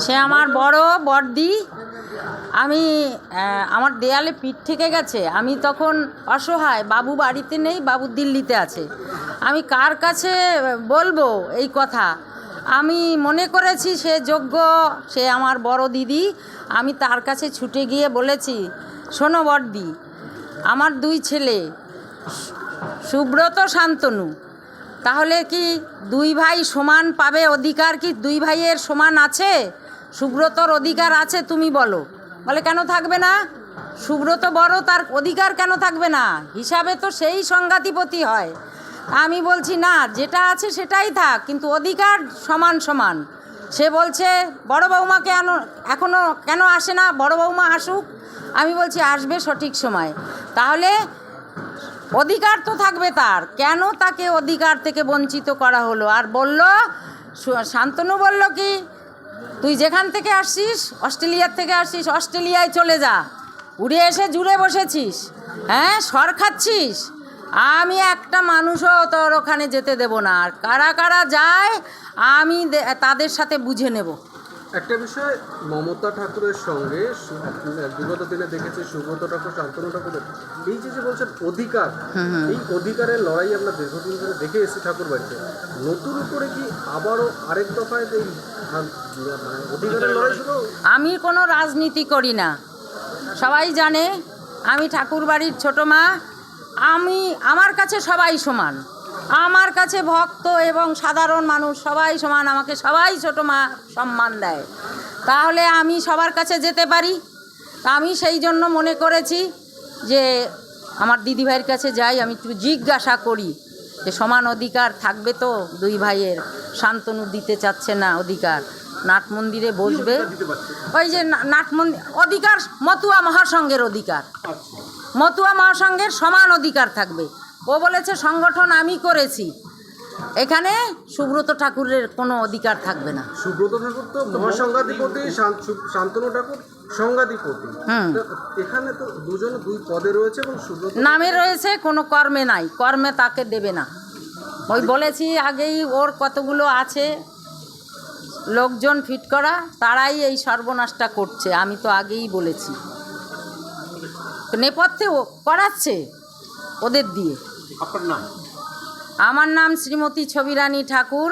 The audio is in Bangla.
সে আমার বড় বড়দি। আমি আমার দেয়ালে পিঠ থেকে গেছে, আমি তখন অসহায়, বাবু বাড়িতে নেই, বাবু দিল্লিতে আছে। আমি কার কাছে বলবো এই কথা? আমি মনে করেছি সে যোগ্য, সে আমার বড় দিদি। আমি তার কাছে ছুটে গিয়ে বলেছি, শোনো বড়দি, আমার দুই ছেলে সুব্রত শান্তনু, তাহলে কি দুই ভাই সমান পাবে অধিকার? কি দুই ভাইয়ের সমান আছে? সুব্রতর অধিকার আছে, তুমি বলো। বলে কেন থাকবে না? সুব্রত বড়, তার অধিকার কেন থাকবে না? হিসাবে তো সেই সংঘাতিপতি হয়। আমি বলছি না, যেটা আছে সেটাই থাক, কিন্তু অধিকার সমান সমান। সে বলছে বড় বৌমাকে এখনও কেন আসে না? বড় বৌমা আসুক। আমি বলছি আসবে সঠিক সময়। তাহলে অধিকার তো থাকবে তার, কেন তাকে অধিকার থেকে বঞ্চিত করা হলো? আর বলল, শান্তনু বলল কি, তুই যেখান থেকে আসছিস, অস্ট্রেলিয়ার থেকে আসছিস, অস্ট্রেলিয়ায় চলে যা, উড়ে এসে জুড়ে বসেছিস, হ্যাঁ সর খাচ্ছিস, আমি একটা মানুষও তোর ওখানে যেতে দেব না। আর কারা কারা যায় আমি তাদের সাথে বুঝে নেব। একটা বিষয়, মমতা ঠাকুরের সঙ্গে বিগত দিনে দেখেছি সুব্রত ঠাকুর, শান্তনু ঠাকুরের এই যে বলছেন অধিকার, এই অধিকারের লড়াই আমরা দীর্ঘদিন ধরে দেখে এসেছি ঠাকুর বাড়িতে। নতুন করে কি আবারও আরেক দফায় এই অধিকারের লড়াই শুরু? আমি কোনো রাজনীতি করি না, সবাই জানে। আমি ঠাকুর বাড়ির ছোটো মা। আমার কাছে সবাই সমান, আমার কাছে ভক্ত এবং সাধারণ মানুষ সবাই সমান, আমাকে সবাই ছোটো মা সম্মান দেয়। তাহলে আমি সবার কাছে যেতে পারি। তা আমি সেই জন্য মনে করেছি যে আমার দিদিভাইয়ের কাছে যাই, আমি একটু জিজ্ঞাসা করি যে সমান অধিকার থাকবে তো দুই ভাইয়ের? শান্তনু দিতে চাচ্ছে না অধিকার, নাট মন্দিরে বসবে। ওই যে নাট মন্দির অধিকার, মতুয়া মহাসংঘের অধিকার, মতুয়া মহাসংঘের সমান অধিকার থাকবে। ও বলেছে সংগঠন আমি করেছি, এখানে সুব্রত ঠাকুরের কোনো অধিকার থাকবে না। সুব্রত ঠাকুর তো মহাসংঘাধিপতি, শান্তনু ঠাকুর সংঘাধিপতি। এখানে তো দুজন দুই পদে রয়েছে এবং সুব্রত নামে রয়েছে, কোনো কর্মে নাই, কর্মে তাকে দেবে না। ওই বলেছি আগেই, ওর কতগুলো আছে লোকজন ফিট করা, তারাই এই সর্বনাশটা করছে। আমি তো আগেই বলেছি, নেপথ্যে করাচ্ছে ওদের দিয়ে। আপনার নাম? আমার নাম শ্রীমতী ছবিরানী ঠাকুর।